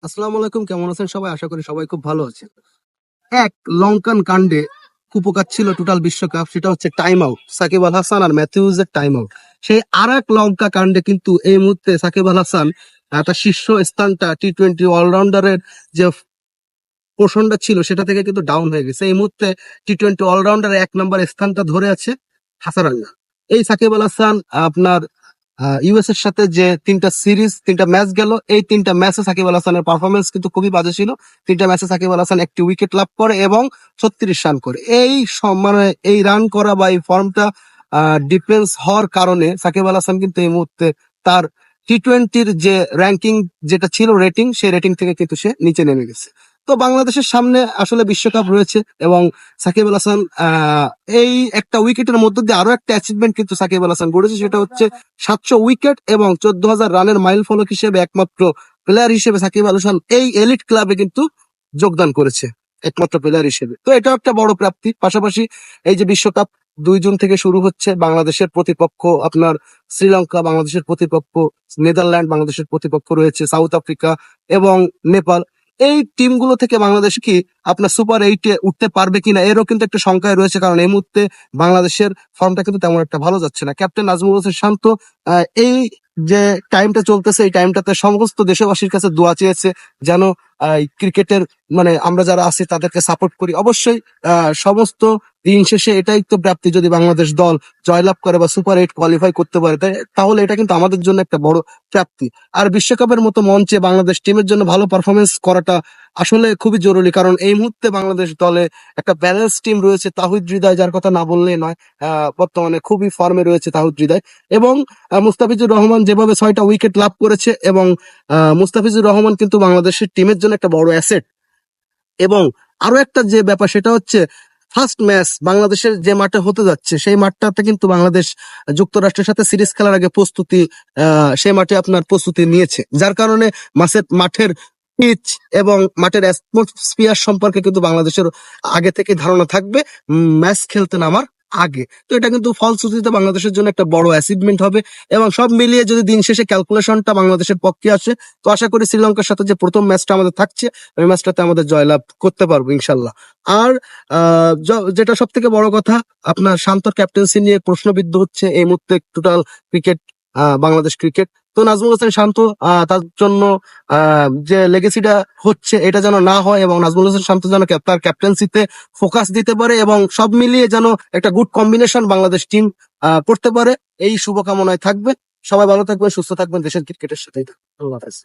আসসালামু আলাইকুম, কেমন আছেন সবাই? আশা করি সবাই খুব ভালো আছেন। এক লঙ্কান কাণ্ডে কুপোকাত ছিল টোটাল বিশ্বকাপ, সেটা হচ্ছে টাইম আউট, সাকিব আল হাসান আর ম্যাথিউজের টাইম আউট। সেই আর এক লঙ্কা কাণ্ডে কিন্তু এই মুহূর্তে সাকিব আল হাসান তার শীর্ষ স্থানটা T20 অলরাউন্ডারের যে পোর্শনটা ছিল সেটা থেকে কিন্তু ডাউন হয়ে গেছে। এই মুহূর্তে T20 অলরাউন্ডারের 1 নম্বর স্থানটা ধরে আছে হাসারাঙ্গা। এই সাকিব আল হাসান আপনার ইউএস এর সাথে যে তিনটা ম্যাচ গেল, এই তিনটা ম্যাচে সাকিব আল হাসানের পারফরমেন্স কিন্তু খুবই বাজে ছিল। তিনটা ম্যাচে সাকিব আল হাসান একটি উইকেট লাভ করে এবং 36 রান করে। মানে এই রান করা বা এই ফর্মটা ডিফেন্স হওয়ার কারণে সাকিব আল হাসান কিন্তু এই মুহূর্তে তার T20-র যে র্যাঙ্কিং যেটা ছিল রেটিং, সেই রেটিং থেকে কিন্তু সে নিচে নেমে গেছে। তো বাংলাদেশের সামনে আসলে বিশ্বকাপ রয়েছে এবং সাকিব আল হাসান এই একটা উইকেটের মধ্য দিয়ে আরো একটা অ্যাচিভমেন্ট কিন্তু সাকিব আল হাসান করেছে, সেটা হচ্ছে 700 উইকেট এবং 14,000 রানের মাইল ফলক হিসেবে একমাত্র প্লেয়ার হিসেবে সাকিব আল হাসান এই এলিট ক্লাবে কিন্তু যোগদান করেছে একমাত্র প্লেয়ার হিসেবে। তো এটা একটা বড় প্রাপ্তি। পাশাপাশি এই যে বিশ্বকাপ 2 জুন থেকে শুরু হচ্ছে, বাংলাদেশের প্রতিপক্ষ আপনার শ্রীলঙ্কা, বাংলাদেশের প্রতিপক্ষ নেদারল্যান্ড, বাংলাদেশের প্রতিপক্ষ রয়েছে সাউথ আফ্রিকা এবং নেপাল। এই টিমগুলো থেকে বাংলাদেশ কি আপনার সুপার 8-এ উঠতে পারবে কিনা এরও কিন্তু একটা সংখ্যায় রয়েছে, কারণ এই মুহূর্তে বাংলাদেশের ফর্মটা কিন্তু তেমন একটা ভালো যাচ্ছে না। ক্যাপ্টেন নাজমুল হোসেন শান্ত এই যে টাইমটা চলতেছে, এই টাইমটাতে সমস্ত দেশবাসীর কাছে দোয়া চেয়েছে যেন ক্রিকেটের মানে আমরা যারা আছি তাদেরকে সাপোর্ট করি। অবশ্যই সমস্ত দিন শেষে এটাই তো প্রাপ্তি, যদি বাংলাদেশ দল জয়লাভ করে বা সুপার 8 কোয়ালিফাই করতে পারে তাহলে এটা কিন্তু আমাদের জন্য একটা বড় প্রাপ্তি। আর বিশ্বকাপের মতো মঞ্চে বাংলাদেশ টিমের জন্য ভালো পারফরমেন্স করাটা আসলে খুবই জরুরি, কারণ এই মুহূর্তে বাংলাদেশ দলে একটা ব্যালেন্স টিম রয়েছে। তাহিদ হৃদয়, যার কথা না বললেই নয়, বর্তমানে খুবই ফর্মে রয়েছে তাহিদ হৃদয় এবং মুস্তাফিজুর রহমান যেভাবে 6টা উইকেট লাভ করেছে এবং মুস্তাফিজুর রহমান কিন্তু বাংলাদেশের টিমের জন্য একটা বড় অ্যাসেট। এবং আরো একটা যে ব্যাপার, সেটা হচ্ছে ফার্স্ট ম্যাচ বাংলাদেশের যে মাঠে হতে যাচ্ছে, সেই মাঠটাতে কিন্তু বাংলাদেশ যুক্তরাষ্ট্রের সাথে সিরিজ খেলার আগে প্রস্তুতি সেই মাঠে আপনার প্রস্তুতি নিয়েছে, যার কারণে মাঠের পিচ এবং মাঠের অ্যাটমসফিয়ার সম্পর্কে কিন্তু বাংলাদেশের আগে থেকে ধারণা থাকবে ম্যাচ খেলতে নামার আগে। তো এটা কিন্তু ফলশ্রুতিতে বাংলাদেশের জন্য একটা বড় অ্যাচিভমেন্ট হবে এবং সব মিলিয়ে যদি দিন শেষে ক্যালকুলেশনটা বাংলাদেশের পক্ষে আসে, তো আশা করি শ্রীলঙ্কার সাথে যে প্রথম ম্যাচটা আমাদের থাকছে, ওই ম্যাচটাতে আমাদের জয়লাভ করতে পারবো ইনশাল্লাহ। আর যেটা সব থেকে বড় কথা, আপনার শান্তর ক্যাপ্টেন্সি নিয়ে প্রশ্নবিদ্ধ হচ্ছে এই মুহূর্তে টোটাল ক্রিকেট, বাংলাদেশ ক্রিকেট। তো নাজমুল হোসেন শান্ত তার জন্য যে লেগেসিটা হচ্ছে এটা যেন না হয় এবং নাজমুল হোসেন শান্ত যেন তার ক্যাপ্টেন্সিতে ফোকাস দিতে পারে এবং সব মিলিয়ে যেন একটা গুড কম্বিনেশন বাংলাদেশ টিম করতে পারে, এই শুভকামনায় থাকবে। সবাই ভালো থাকবেন, সুস্থ থাকবেন, দেশের ক্রিকেটের সাথেই থাকবেন। আল্লাহ হাফেজ।